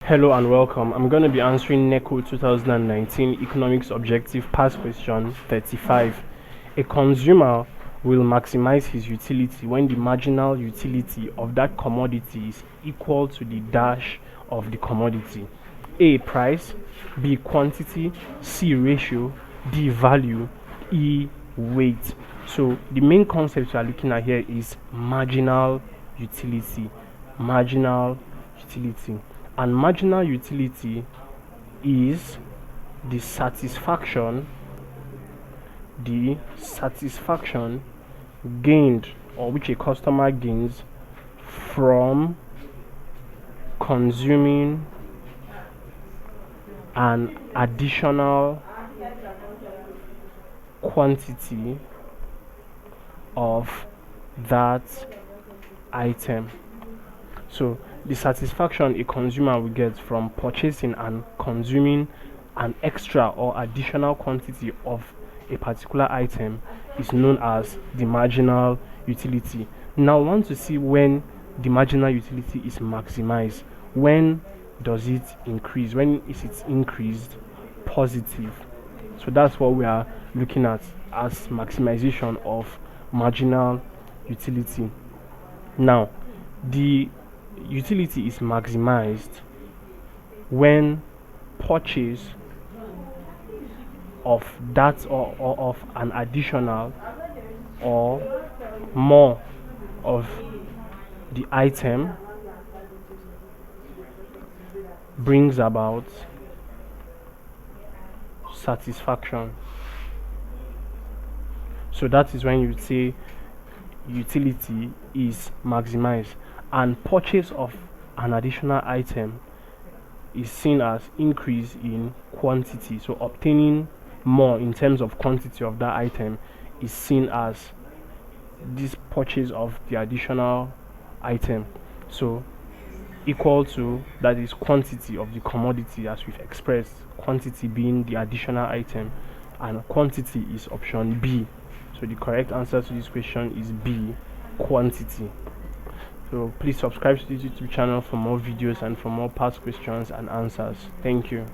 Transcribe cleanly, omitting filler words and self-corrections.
Hello and welcome. I'm going to be answering NECO 2019 Economics Objective Past Question 35. A consumer will maximize his utility when the marginal utility of that commodity is equal to the dash of the commodity. A. Price, B. Quantity, C. Ratio, D. Value, E. Weight. So the main concept we are looking at here is marginal utility. Marginal utility. And marginal utility is the satisfaction gained, or which a customer gains from consuming an additional quantity of that item. So the satisfaction a consumer will get from purchasing and consuming an extra or additional quantity of a particular item is known as the marginal utility. Now, I want to see when the marginal utility is maximized. When does it increase? When is it increased? Positive. So that's what we are looking at as maximization of marginal utility. Now, the utility is maximized when purchase of that or of an additional or more of the item brings about satisfaction. So that is when you say utility is maximized, and purchase of an additional item is seen as increase in quantity. So obtaining more in terms of quantity of that item is seen as this purchase of the additional item. So equal to, that is quantity of the commodity, as we've expressed, quantity being the additional item, and quantity is option B. So the correct answer to this question is B, quantity. So please subscribe to this YouTube channel for more videos and for more past questions and answers. Thank you.